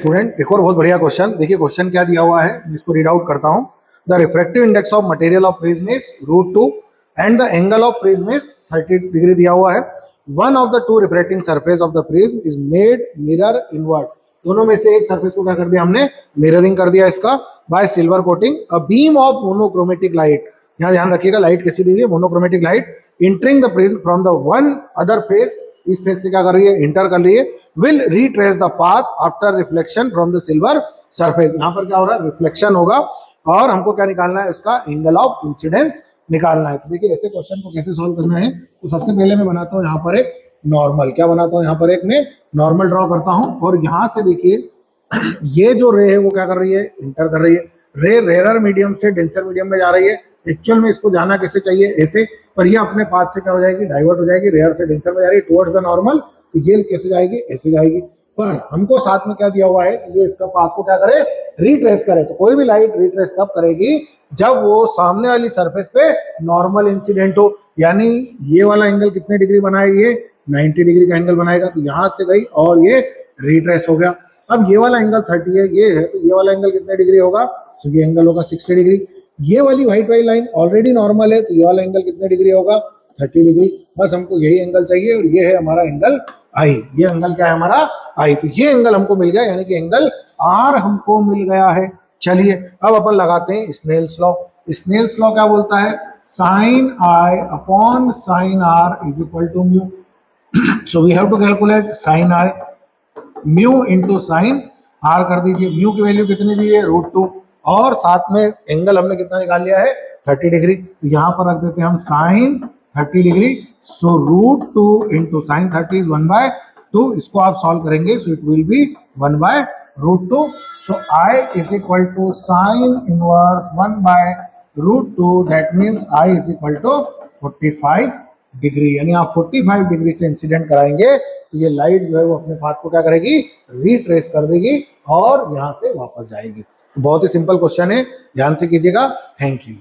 Student एक और बहुत बढ़िया क्वेश्चन देखिए। क्वेश्चन क्या दिया हुआ है, इसको रीड आउट करता हूं। The refractive index of material of prism is √2 and the angle of prism is 30 degree दिया हुआ है। One of the two refracting surface of the prism is made mirror invert. दोनों में से एक सरफेस को क्या कर दिया हमने, मिररिंग कर दिया इसका by silver coating. A beam of monochromatic light, यहाँ ध्यान रखिएगा लाइट कैसी दी हुई है, monochromatic light entering the prism from the one other face, इस फेस से क्या कर रही है, इंटर कर रही है, will retrace the path after reflection from the silver surface. यहाँ पर क्या हो रहा है, रिफ्लेक्शन होगा और हमको क्या निकालना है, उसका एंगल ऑफ इंसिडेंस निकालना है। तो देखिए ऐसे क्वेश्चन को कैसे सॉल्व करना है, तो सबसे पहले मैं बनाता हूँ यहाँ पर एक नॉर्मल, क्या बनाता हूँ यहाँ पर एक मैं नॉर्मल ड्रॉ करता हूँ। और यहाँ से देखिए ये जो रे है वो क्या कर रही है, इंटर कर रही है। रे रेयर मीडियम से डेंसर मीडियम में जा रही है। एक्चुअल में इसको जाना कैसे चाहिए, ऐसे, पर ये अपने पाथ से क्या हो जाएगी, डाइवर्ट हो जाएगी, रेयर से डेंसर में जा रही है टुवर्ड्स द नॉर्मल। तो ये कैसे जाएगी, ऐसे जाएगी। पर हमको साथ में क्या दिया हुआ है कि ये इसका पाथ को क्या करे, रिट्रेस करे। तो कोई भी लाइट रिट्रेस कब करेगी, जब वो सामने वाली सरफेस पे नॉर्मल इंसिडेंट हो। यानी ये वाला एंगल कितने डिग्री बनाएगी, ये 90 डिग्री का एंगल बनाएगा। तो यहां से गई और ये रिट्रेस हो गया। अब ये वाला एंगल 30 है, ये है, तो ये वाला एंगल कितने डिग्री होगा, तो ये एंगल होगा 60 डिग्री। ये वाली व्हाइट वाली लाइन ऑलरेडी नॉर्मल है, तो ये वाला एंगल कितने डिग्री होगा, 30 डिग्री। बस हमको यही एंगल चाहिए और ये है हमारा एंगल आई। ये एंगल क्या है हमारा, आई। तो ये एंगल हमको मिल गया, यानी कि एंगल आर हमको मिल गया है। चलिए अब अपन लगाते हैं स्नेल्स लॉ। स्नेल्स लॉ क्या बोलता है, sine i upon sine r is equal to mu. So we have to calculate sine i, mu into sine r कर दीजिए। म्यू की वैल्यू कितनी दी है, √2, और साथ में एंगल हमने कितना निकाल लिया है, 30 डिग्री। तो यहाँ पर रख देते हैं हम sine 30 degree. So √2 into sine 30 is 1/2। इसको आप सॉल्व करेंगे, so it will be 1/√2। So I is equal to sine inverse 1/√2, that means I is equal to 45 degree. यानी आप 45 डिग्री से इंसिडेंट कराएंगे तो ये लाइट जो है वो अपने पाथ को क्या करेगी, रिट्रेस कर देगी और यहाँ से वापस जाएगी। बहुत ही सिंपल क्वेश्चन है, ध्यान से कीजिएगा। Thank you.